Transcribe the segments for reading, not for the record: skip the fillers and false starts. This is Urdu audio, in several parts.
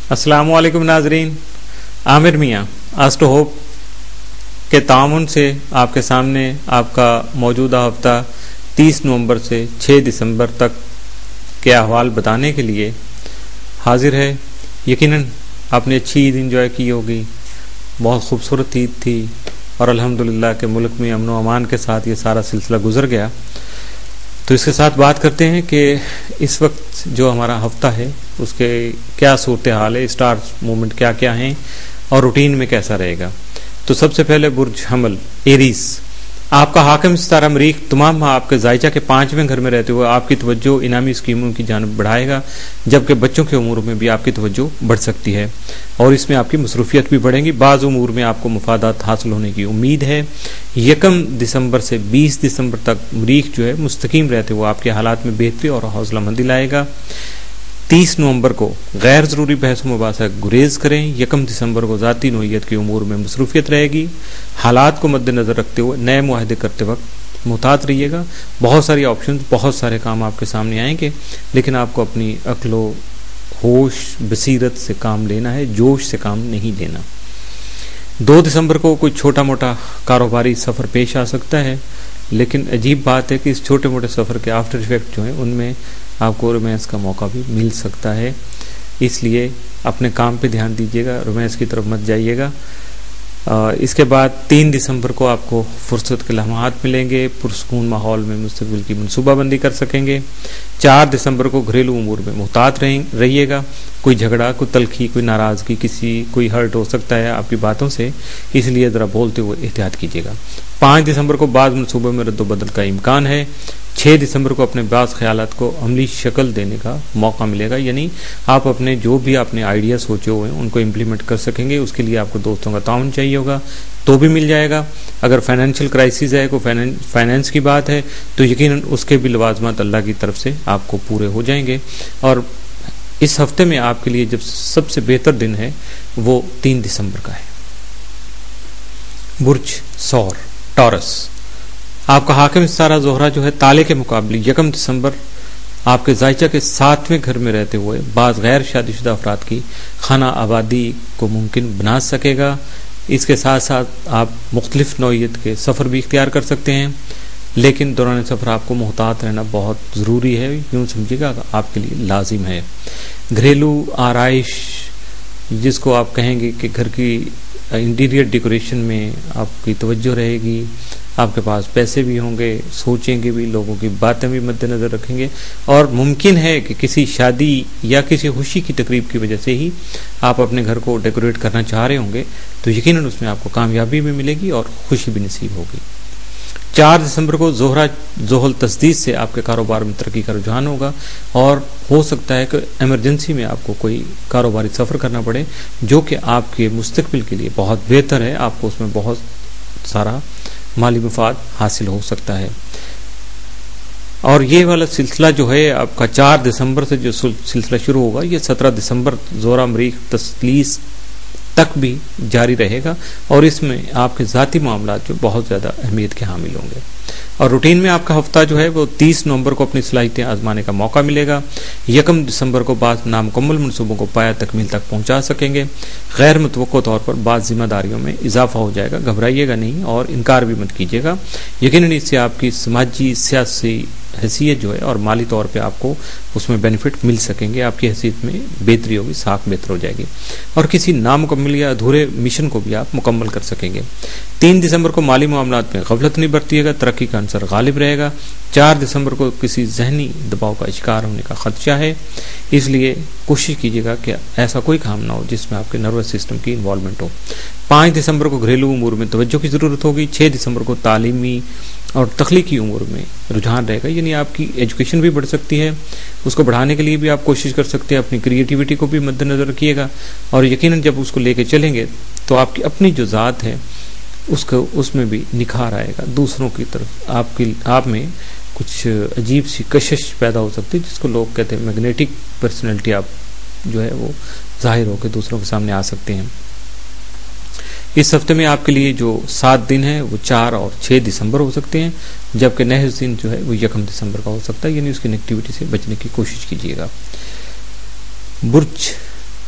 السلام علیکم ناظرین، عامر میاں آسٹو ہوپ کے تعاون سے آپ کے سامنے آپ کا موجودہ ہفتہ 30 نومبر سے 6 دسمبر تک کے احوال بتانے کے لیے حاضر ہے۔ یقیناً آپ نے اچھی عید انجوائے کی ہوگی، بہت خوبصورت عید تھی اور الحمدللہ کہ ملک میں امن و امان کے ساتھ یہ سارا سلسلہ گزر گیا۔ تو اس کے ساتھ بات کرتے ہیں کہ اس وقت جو ہمارا ہفتہ ہے اس کے کیا صورتحال ہے، اسٹارز موومنٹ کیا کیا ہیں اور روٹین میں کیسا رہے گا۔ تو سب سے پہلے برج حمل ایریز، آپ کا حاکم ستارہ مریخ تمام ماہ آپ کے زائچہ کے 5ویں گھر میں رہتے ہوئے آپ کی توجہ انعامی اسکیموں کی جانب بڑھائے گا، جبکہ بچوں کے امور میں بھی آپ کی توجہ بڑھ سکتی ہے اور اس میں آپ کی مصروفیت بھی بڑھیں گی۔ بعض امور میں آپ کو مفادات حاصل ہونے کی امید ہے۔ 1 دسمبر سے 20 دسمبر تک مریخ جو ہے مستقیم رہتے ہوئے آپ کے حالات میں بہتری اور حوصلہ مندی لائے گا۔ 30 نومبر کو غیر ضروری بحث و مباحثہ گریز کریں۔ 1 دسمبر کو ذاتی نوعیت کے امور میں مصروفیت رہے گی۔ حالات کو مد نظر رکھتے ہوئے نئے معاہدے کرتے وقت محتاط رہیے گا۔ بہت ساری آپشنز، بہت سارے کام آپ کے سامنے آئیں گے، لیکن آپ کو اپنی عقل و ہوش بصیرت سے کام لینا ہے، جوش سے کام نہیں لینا۔ 2 دسمبر کو کوئی چھوٹا موٹا کاروباری سفر پیش آ سکتا ہے، لیکن عجیب بات ہے کہ اس چھوٹے موٹے سفر کے آفٹر ایفیکٹ جو ہیں ان میں آپ کو رومانس کا موقع بھی مل سکتا ہے، اس لیے اپنے کام پہ دھیان دیجیے گا، رومانس کی طرف مت جائیے گا۔ اس کے بعد 3 دسمبر کو آپ کو فرصت کے لمحات ملیں گے، پرسکون ماحول میں مستقبل کی منصوبہ بندی کر سکیں گے۔ 4 دسمبر کو گھریلو امور میں محتاط رہیے گا، کوئی جھگڑا، کوئی تلخی، کوئی ناراضگی، کوئی ہرٹ ہو سکتا ہے آپ کی باتوں سے، اس لیے ذرا بولتے ہوئے احتیاط کیجیے گا۔ 5 دسمبر کو بعض منصوبوں میں رد و بدل کا امکان ہے۔ 6 دسمبر کو اپنے بعض خیالات کو عملی شکل دینے کا موقع ملے گا، یعنی آپ اپنے جو بھی اپنے آئیڈیا سوچے ہوئے ہیں ان کو امپلیمنٹ کر سکیں گے۔ اس کے لیے آپ کو دوستوں کا تعاون چاہیے ہوگا تو بھی مل جائے گا۔ اگر فائنینشیل کرائسس ہے، کوئی فائنینس کی بات ہے تو یقیناً اس کے بھی لوازمات اللہ کی طرف سے آپ کو پورے ہو جائیں گے۔ اور اس ہفتے میں آپ کے لیے جب سب سے بہتر دن ہے وہ 3 دسمبر کا ہے۔ برج ثور ٹورس، آپ کا حاکم ستارہ زہرہ جو ہے تالے کے مقابلے 1 دسمبر آپ کے زائچہ کے 7ویں گھر میں رہتے ہوئے بعض غیر شادی شدہ افراد کی خانہ آبادی کو ممکن بنا سکے گا۔ اس کے ساتھ ساتھ آپ مختلف نوعیت کے سفر بھی اختیار کر سکتے ہیں، لیکن دوران سفر آپ کو محتاط رہنا بہت ضروری ہے، یوں سمجھے گا آپ کے لیے لازم ہے۔ گھریلو آرائش، جس کو آپ کہیں گے کہ گھر کی انٹیریئر ڈیکوریشن میں آپ کی توجہ رہے گی، آپ کے پاس پیسے بھی ہوں گے، سوچیں گے بھی، لوگوں کی باتیں بھی مد نظر رکھیں گے، اور ممکن ہے کہ کسی شادی یا کسی خوشی کی تقریب کی وجہ سے ہی آپ اپنے گھر کو ڈیکوریٹ کرنا چاہ رہے ہوں گے، تو یقیناً اس میں آپ کو کامیابی بھی ملے گی اور خوشی بھی نصیب ہوگی۔ 4 دسمبر کو زہرہ زحل تسدید سے آپ کے کاروبار میں ترقی کا رجحان ہوگا، اور ہو سکتا ہے کہ ایمرجنسی میں آپ کو کوئی کاروباری سفر کرنا پڑے جو کہ آپ کے مستقبل کے لیے بہت بہتر ہے، آپ کو اس میں بہت سارا مالی مفاد حاصل ہو سکتا ہے۔ اور یہ والا سلسلہ جو ہے آپ کا 4 دسمبر سے جو سلسلہ شروع ہوگا، یہ 17 دسمبر زہرہ مریخ تسلیس تک بھی جاری رہے گا، اور اس میں آپ کے ذاتی معاملات جو بہت زیادہ اہمیت کے حامل ہوں گے۔ اور روٹین میں آپ کا ہفتہ جو ہے وہ 30 نومبر کو اپنی صلاحیتیں آزمانے کا موقع ملے گا۔ 1 دسمبر کو بعض نامکمل منصوبوں کو پایہ تکمیل تک پہنچا سکیں گے۔ غیر متوقع طور پر بعض ذمہ داریوں میں اضافہ ہو جائے گا، گھبرائیے گا نہیں اور انکار بھی مت کیجیے گا۔ یقیناً اس سے آپ کی سماجی سیاسی حیثیت جو ہے اور مالی طور پہ آپ کو اس میں بینیفٹ مل سکیں گے، آپ کی حیثیت میں بہتری ہوگی، ساکھ بہتر ہو جائے گی، اور کسی نامکمل یا ادھورے مشن کو بھی آپ مکمل کر سکیں گے۔ 3 دسمبر کو مالی معاملات میں غفلت نہیں برتیے گا، ترقی کا عنصر غالب رہے گا۔ 4 دسمبر کو کسی ذہنی دباؤ کا شکار ہونے کا خدشہ ہے، اس لیے کوشش کیجیے گا کہ ایسا کوئی کام نہ ہو جس میں آپ کے نروس سسٹم کی انوالومنٹ ہو۔ 5 دسمبر کو گھریلو امور میں توجہ کی ضرورت ہوگی۔ 6 دسمبر کو تعلیمی اور تخلیقی امور میں رجحان رہے گا، یعنی آپ کی ایجوکیشن بھی بڑھ سکتی ہے، اس کو بڑھانے کے لیے بھی آپ کوشش کر سکتے ہیں، اپنی کریٹیوٹی کو بھی مد نظر رکھیے گا، اور یقیناً جب اس کو لے کے چلیں گے تو آپ کی اپنی جو ذات ہے اس میں بھی نکھار آئے گا، دوسروں کی طرف آپ میں کچھ عجیب سی کشش پیدا ہو سکتی ہے، جس کو لوگ کہتے ہیں میگنیٹک پرسنالٹی، آپ جو ہے وہ ظاہر ہو کے دوسروں کے سامنے آ سکتے ہیں۔ اس ہفتے میں آپ کے لیے جو 7 دن ہیں وہ 4 اور 6 دسمبر ہو سکتے ہیں، جبکہ نحس دن جو ہے وہ 1 دسمبر کا ہو سکتا ہے، یعنی اس کی نیگیٹیوٹی سے بچنے کی کوشش کیجیے گا۔ برج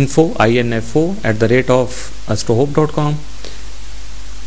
info@astrohope.com।